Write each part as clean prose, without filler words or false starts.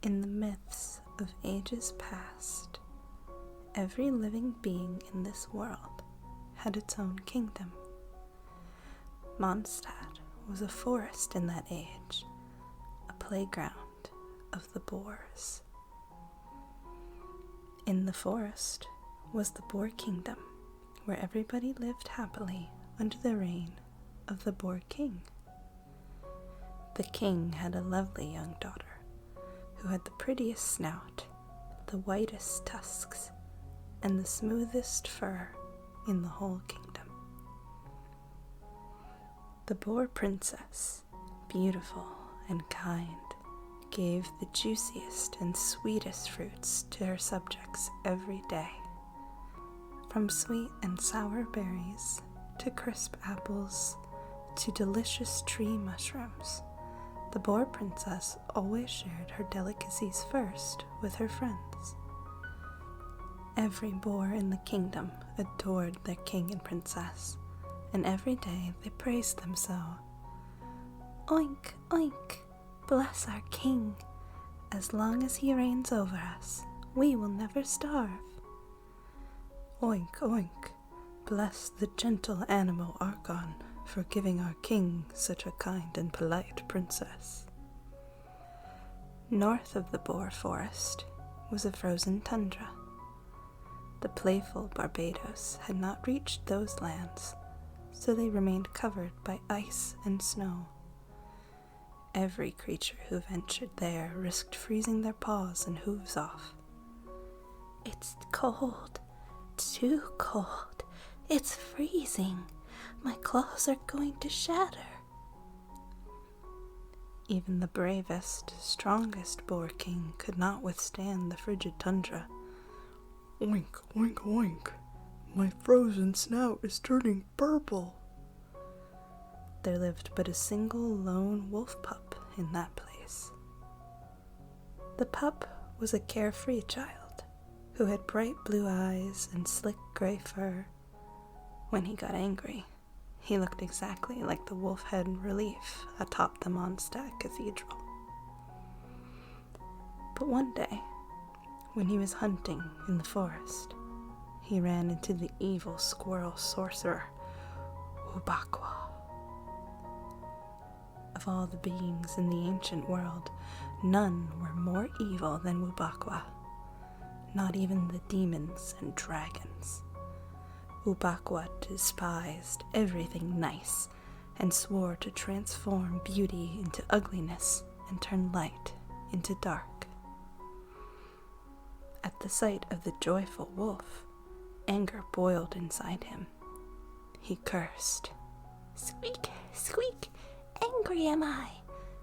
In the myths of ages past, every living being in this world had its own kingdom. Mondstadt was a forest in that age, a playground of the Boars. In the forest was the Boar kingdom, where everybody lived happily under the reign of the Boar king. The king had a lovely young daughter, who had the prettiest snout, the whitest tusks, and the smoothest fur in the whole kingdom. The Boar princess, beautiful and kind, gave the juiciest and sweetest fruits to her subjects every day. From sweet and sour berries, to crisp apples, to delicious tree mushrooms, the Boar princess always shared her delicacies first with her friends. Every boar in the kingdom adored their king and princess, and every day they praised them so. Oink, oink, bless our king. As long as he reigns over us, we will never starve. Oink, oink, bless the gentle animal Archon for giving our king such a kind and polite princess. North of the Boar forest was a frozen tundra. The playful Barbados had not reached those lands, so they remained covered by ice and snow. Every creature who ventured there risked freezing their paws and hooves off. It's cold, too cold. It's freezing. My claws are going to shatter. Even the bravest, strongest Boar king could not withstand the frigid tundra. Oink, oink, oink. My frozen snout is turning purple. There lived but a single lone wolf pup in that place. The pup was a carefree child who had bright blue eyes and slick gray fur. When he got angry, he looked exactly like the wolf head relief atop the Mondstadt Cathedral. But one day, when he was hunting in the forest, he ran into the evil squirrel sorcerer, Ubaqua. Of all the beings in the ancient world, none were more evil than Ubaqua, not even the demons and dragons. Ubaqua despised everything nice and swore to transform beauty into ugliness and turn light into dark. At the sight of the joyful wolf, anger boiled inside him. He cursed. Squeak, squeak, angry am I.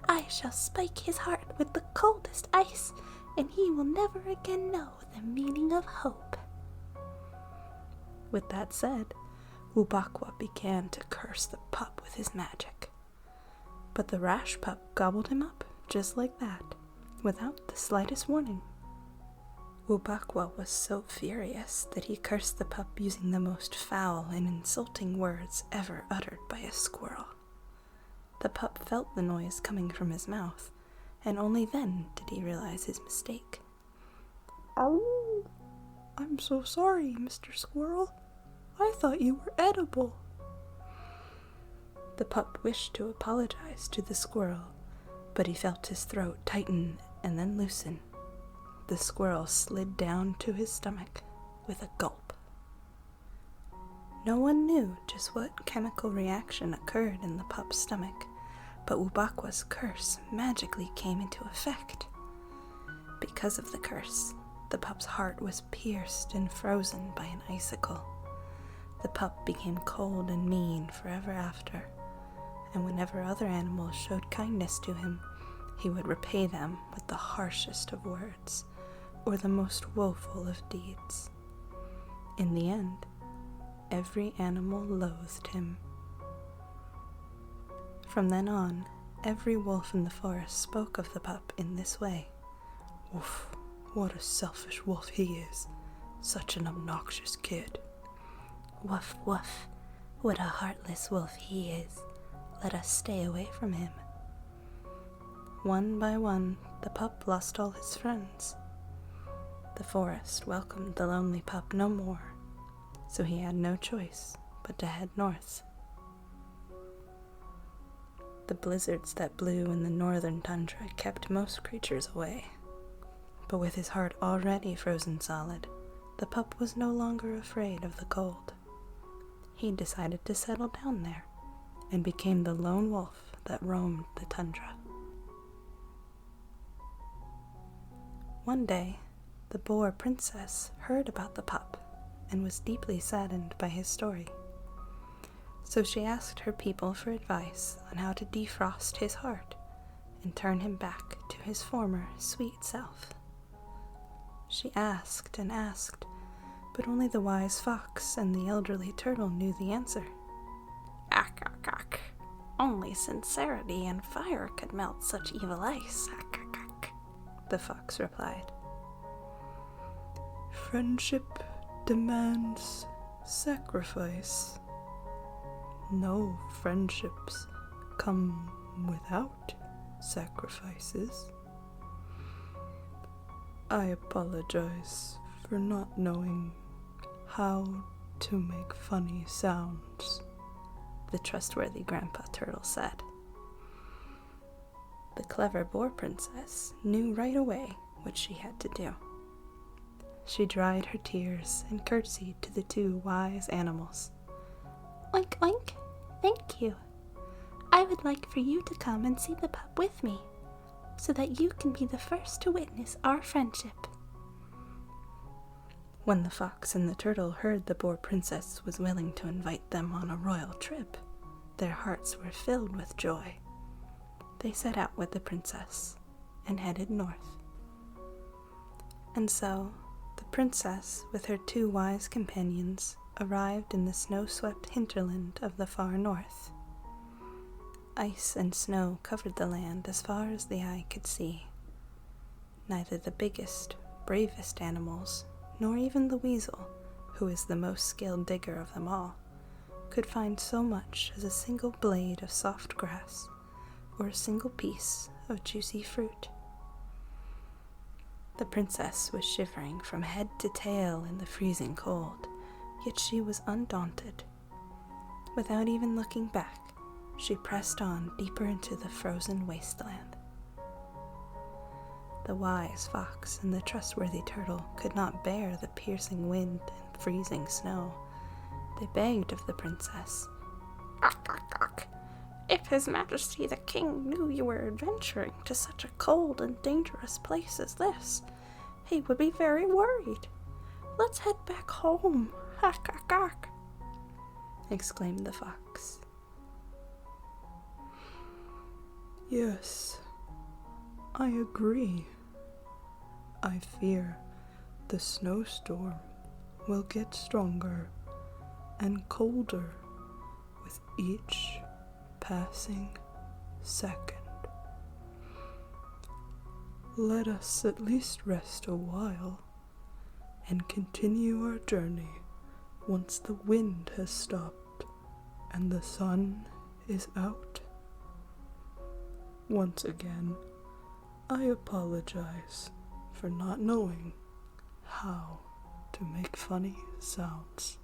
I shall spike his heart with the coldest ice, and he will never again know the meaning of hope. With that said, Ubaqua began to curse the pup with his magic. But the rash pup gobbled him up just like that, without the slightest warning. Ubaqua was so furious that he cursed the pup using the most foul and insulting words ever uttered by a squirrel. The pup felt the noise coming from his mouth, and only then did he realize his mistake. Oh, I'm so sorry, Mr. Squirrel. I thought you were edible. The pup wished to apologize to the squirrel, but he felt his throat tighten and then loosen. The squirrel slid down to his stomach with a gulp. No one knew just what chemical reaction occurred in the pup's stomach, but Ubaqua's curse magically came into effect. Because of the curse, the pup's heart was pierced and frozen by an icicle. The pup became cold and mean forever after, and whenever other animals showed kindness to him, he would repay them with the harshest of words, or the most woeful of deeds. In the end, every animal loathed him. From then on, every wolf in the forest spoke of the pup in this way. Woof, what a selfish wolf he is. Such an obnoxious kid. Woof, woof, what a heartless wolf he is. Let us stay away from him. One by one, the pup lost all his friends. The forest welcomed the lonely pup no more, so he had no choice but to head north. The blizzards that blew in the northern tundra kept most creatures away, but with his heart already frozen solid, the pup was no longer afraid of the cold. He decided to settle down there and became the lone wolf that roamed the tundra. One day, the Boar princess heard about the pup and was deeply saddened by his story. So she asked her people for advice on how to defrost his heart and turn him back to his former sweet self. She asked and asked, but only the wise fox and the elderly turtle knew the answer. Ack, ack, ack. Only sincerity and fire could melt such evil ice. Ack, ack, ack. The fox replied. Friendship demands sacrifice. No friendships come without sacrifices. I apologize for not knowing how to make funny sounds, the trustworthy Grandpa Turtle said. The clever Boar princess knew right away what she had to do. She dried her tears and curtsied to the two wise animals. Oink, oink. Thank you. I would like for you to come and see the pup with me, so that you can be the first to witness our friendship. When the fox and the turtle heard the Boar princess was willing to invite them on a royal trip, their hearts were filled with joy. They set out with the princess and headed north. And so, the princess, with her two wise companions, arrived in the snow-swept hinterland of the far north. Ice and snow covered the land as far as the eye could see. Neither the biggest, bravest animals, nor even the weasel, who is the most skilled digger of them all, could find so much as a single blade of soft grass or a single piece of juicy fruit. The princess was shivering from head to tail in the freezing cold, yet she was undaunted. Without even looking back, she pressed on deeper into the frozen wasteland. The wise fox and the trustworthy turtle could not bear the piercing wind and freezing snow. They begged of the princess. Ack, ack, ack. If His Majesty the King knew you were adventuring to such a cold and dangerous place as this, he would be very worried. Let's head back home. Ack, ack, ack, exclaimed the fox. Yes, I agree. I fear the snowstorm will get stronger and colder with each passing second. Let us at least rest a while and continue our journey once the wind has stopped and the sun is out. Once again, I apologize for not knowing how to make funny sounds,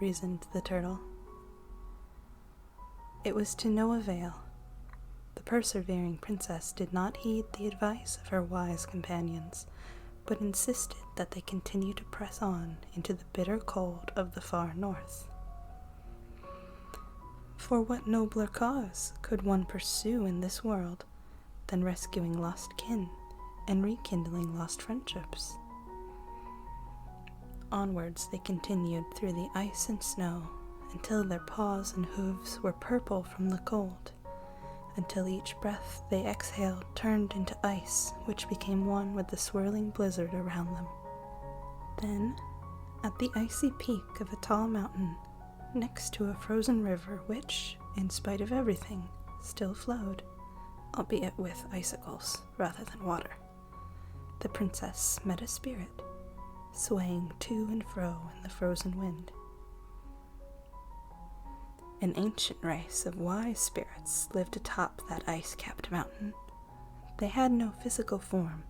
reasoned the turtle. It was to no avail. The persevering princess did not heed the advice of her wise companions, but insisted that they continue to press on into the bitter cold of the far north. For what nobler cause could one pursue in this world than rescuing lost kin and rekindling lost friendships? Onwards they continued through the ice and snow until their paws and hooves were purple from the cold, until each breath they exhaled turned into ice, which became one with the swirling blizzard around them. Then, at the icy peak of a tall mountain, next to a frozen river which, in spite of everything, still flowed, albeit with icicles rather than water, the princess met a spirit, swaying to and fro in the frozen wind. An ancient race of wise spirits lived atop that ice-capped mountain, They had no physical form,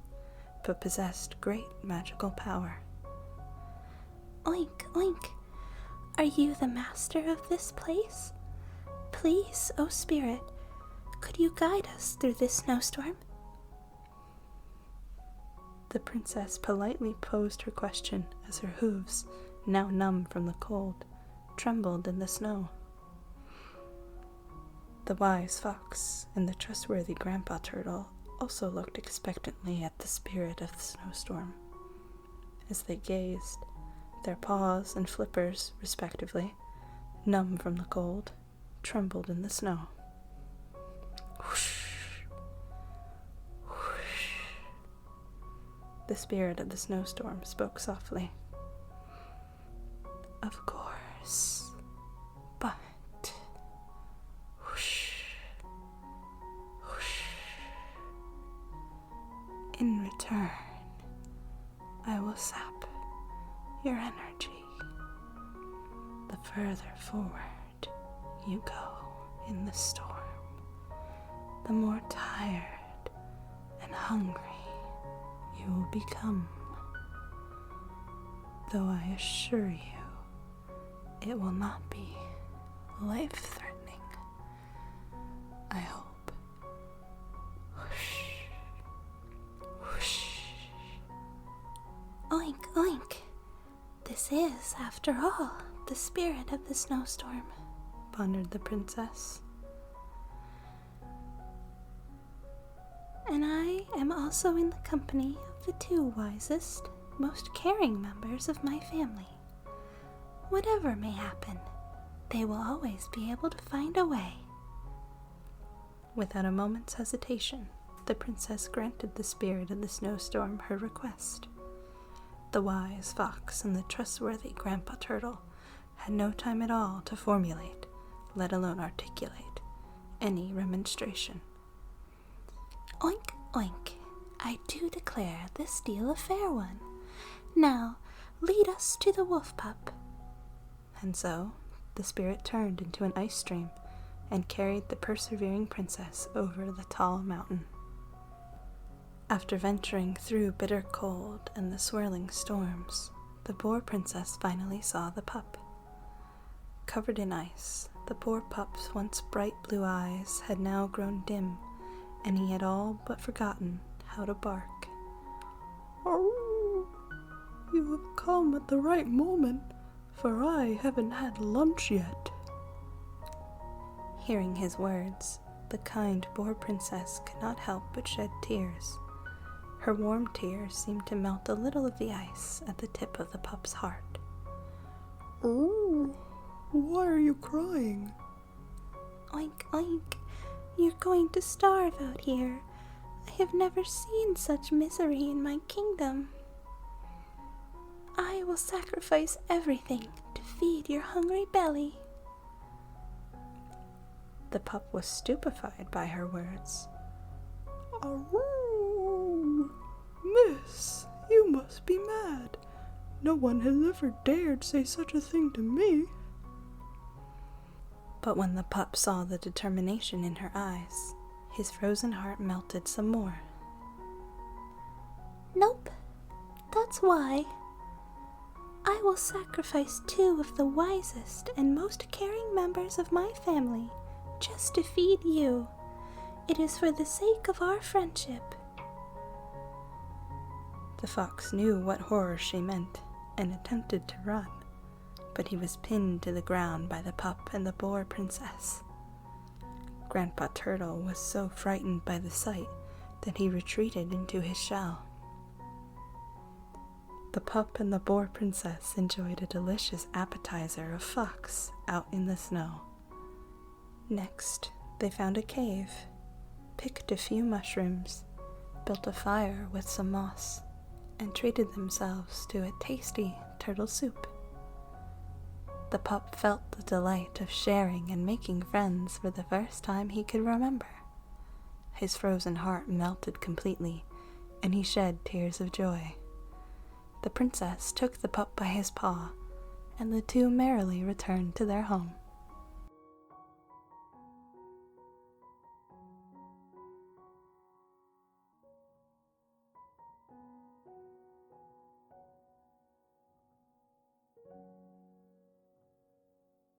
but possessed great magical power. Oink, oink. Are you the master of this place? Please, O spirit, could you guide us through this snowstorm? The princess politely posed her question as her hooves, now numb from the cold, trembled in the snow. The wise fox and the trustworthy grandpa turtle also looked expectantly at the spirit of the snowstorm. As they gazed, their paws and flippers, respectively, numb from the cold, trembled in the snow. Whoosh! Whoosh! The spirit of the snowstorm spoke softly. Of course, but... Whoosh! Whoosh! In return, I will sap your energy. The further forward you go in the storm, the more tired and hungry you will become. Though I assure you, it will not be life-threatening. I hope. Whoosh. Whoosh. Oink, oink. This is, after all, the spirit of the snowstorm, pondered the princess. And I am also in the company of the two wisest, most caring members of my family. Whatever may happen, they will always be able to find a way. Without a moment's hesitation, the princess granted the spirit of the snowstorm her request. The wise fox and the trustworthy grandpa turtle had no time at all to formulate, let alone articulate, any remonstration. Oink, oink. I do declare this deal a fair one. Now, lead us to the wolf pup. And so, the spirit turned into an ice stream and carried the persevering princess over the tall mountain. After venturing through bitter cold and the swirling storms, the Boar princess finally saw the pup. Covered in ice, the Boar pup's once bright blue eyes had now grown dim, and he had all but forgotten how to bark. Oh, you have come at the right moment, for I haven't had lunch yet. Hearing his words, the kind Boar princess could not help but shed tears. Her warm tears seemed to melt a little of the ice at the tip of the pup's heart. Oh, why are you crying? Oink, oink. You're going to starve out here. I have never seen such misery in my kingdom. I will sacrifice everything to feed your hungry belly. The pup was stupefied by her words. Oh, miss, you must be mad. No one has ever dared say such a thing to me. But when the pup saw the determination in her eyes, his frozen heart melted some more. Nope, that's why. I will sacrifice 2 of the wisest and most caring members of my family just to feed you. It is for the sake of our friendship. The fox knew what horror she meant and attempted to run, but he was pinned to the ground by the pup and the Boar princess. Grandpa Turtle was so frightened by the sight that he retreated into his shell. The pup and the Boar princess enjoyed a delicious appetizer of fox out in the snow. Next, they found a cave, picked a few mushrooms, built a fire with some moss, and treated themselves to a tasty turtle soup. The pup felt the delight of sharing and making friends for the first time he could remember. His frozen heart melted completely, and he shed tears of joy. The princess took the pup by his paw, and the two merrily returned to their home.